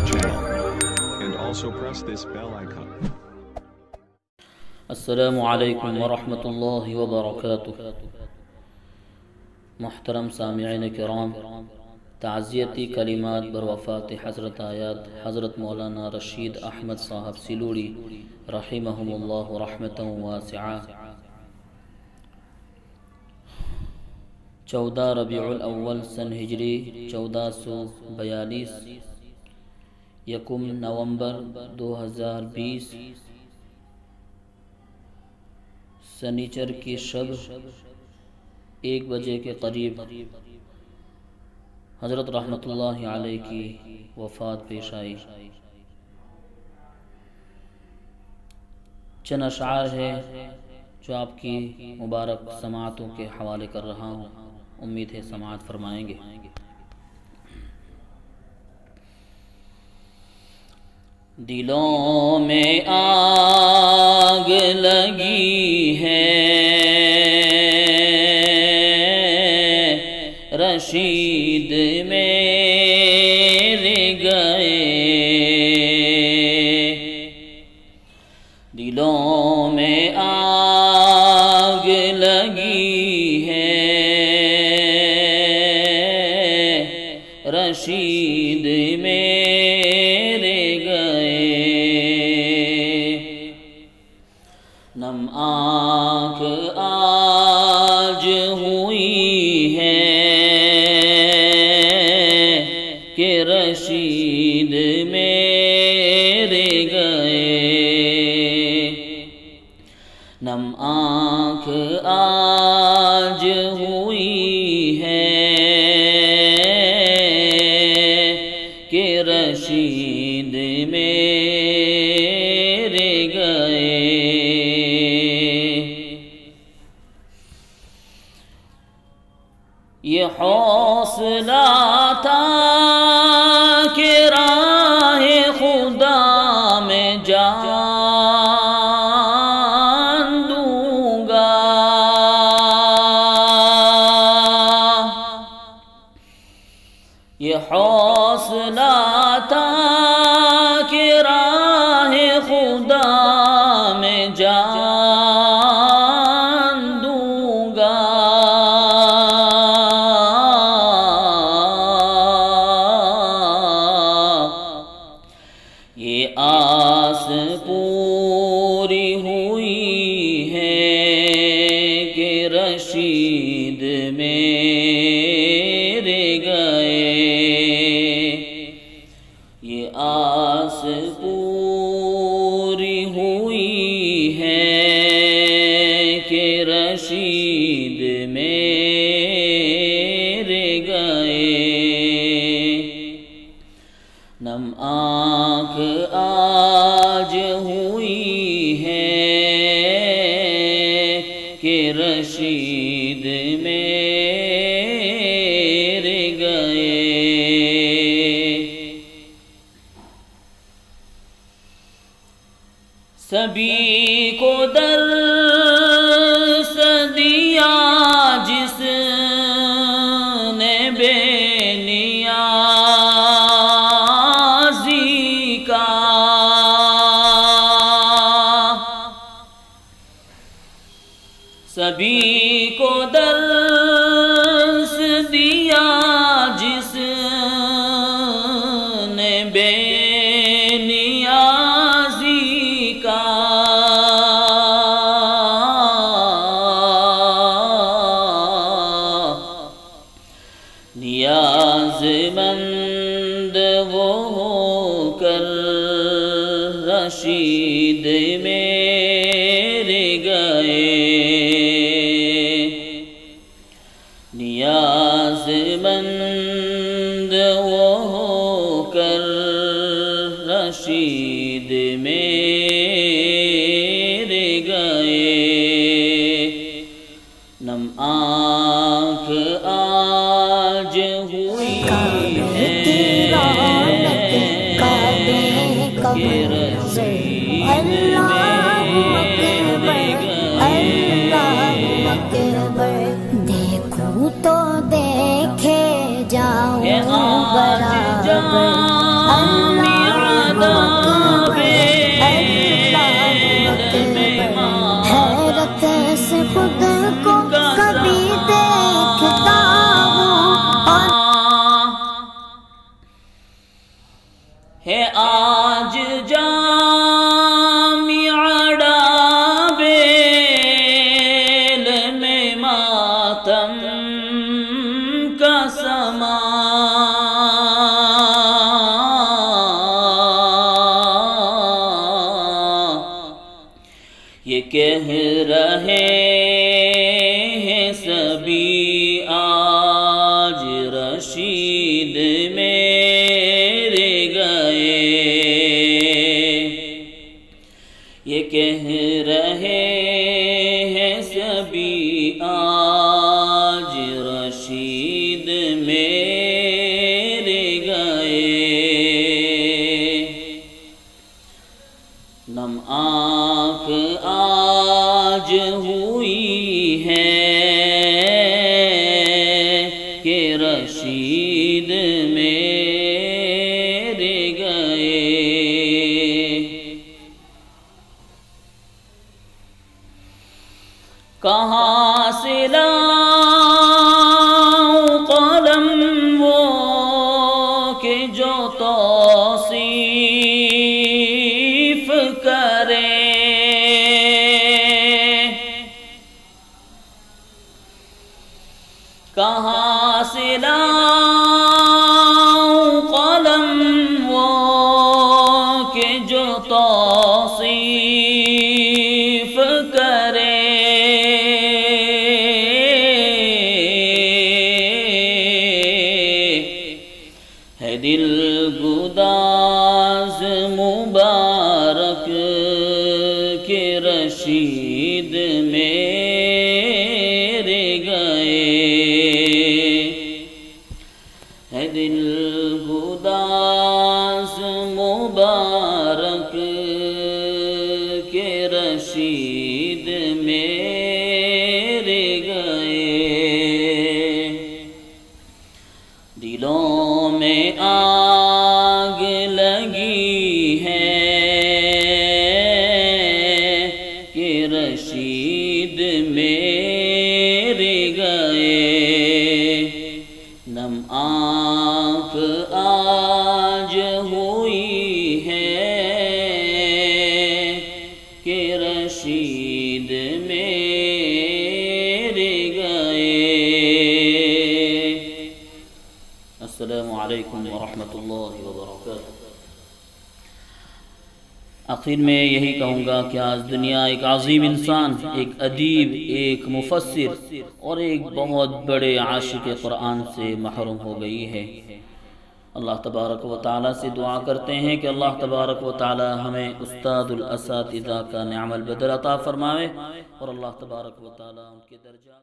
channel and also press this bell icon. السلام علیکم ورحمۃ اللہ وبرکاتہ۔ محترم سامعین کرام، تعزیتی کلمات بروفات حضرت آیات حضرت مولانا رشید احمد صاحب سلوڑی رحمہم اللہ رحمتا واسعہ۔ 14 ربیع الاول سن ہجری 1442، 1 نومبر 2020 سنیچر کی شب 1 بجے کے قریب حضرت رحمت اللہ علیہ کی وفات پیش آئی۔ چند اشعار ہے جو آپ کی مبارک سماعتوں کے حوالے کر رہا ہوں، امید ہے سماعت فرمائیں گے۔ دلوں میں آگ لگی ہے، رشید میرے گئے، دلوں میں آگ لگی ہے، رشید میرے گئے، نم آنکھ آج ہوئی ہے کہ رشید میرے گئے، نم آنکھ آج ہوئی ہے کہ رشید میرے گئے۔ یہ حوصلہ تھا کہ راہ خدا میں جان دوں گا، یہ حوصلہ تھا کہ راہ خدا میں جان دوں گا، یہ آس پوری ہوئی ہے کہ رشید میرے گئے، یہ آس پوری ہوئی ہے کہ رشید میرے گئے، نم آنکھ آج ہوئی ہے کہ رشید میرے گئے۔ سبھی کو درس دیا جس نے بے نیازی کا، سبھی کو درس دیا جس نے بے نیازی کا، نیاز مند وہ ہو کر رشید میرے گئے، نیاز مند وہ ہو کر رشید میرے گئے، نم آنکھ آج ہوئی ہے کہ رشید میرے گئے۔ دیکھوں تو دیکھے جاؤں برابر، اللہ کہہ رہے ہیں سبھی آج رشید میرے گئے، یہ کہہ رہے ہیں سبھی آج رشید میرے گئے، نم آنکھ آج ہوئی ہے کہ رشید میرے گئے، کہاں سے لاؤں قلم وہ کہ جو توصیف کرے، کہاں سے لاؤں قلم وہ کہ جو توصیف کرے، ہے دل گداز مبارک کہ رشید میرے گئے، ہے دل گداز مبارک کہ رشید میرے گئے، دلوں میں آگ لگی ہے کہ رشید میرے گئے، نم آنکھ آج ہوئی ہے کہ رشید میرے گئے۔ السلام علیکم ورحمۃ اللہ وبرکاتہ۔ آخر میں یہی کہوں گا کہ آج دنیا ایک عظیم انسان، ایک ادیب، ایک مفسر اور ایک بہت بڑے عاشق قرآن سے محروم ہو گئی ہے۔ اللہ تبارک و تعالیٰ سے دعا کرتے ہیں کہ اللہ تبارک و تعالیٰ ہمیں استاد الاساتذہ کا نعم البدل عطا فرمائے، اور اللہ تبارک و تعالیٰ ان کے درجات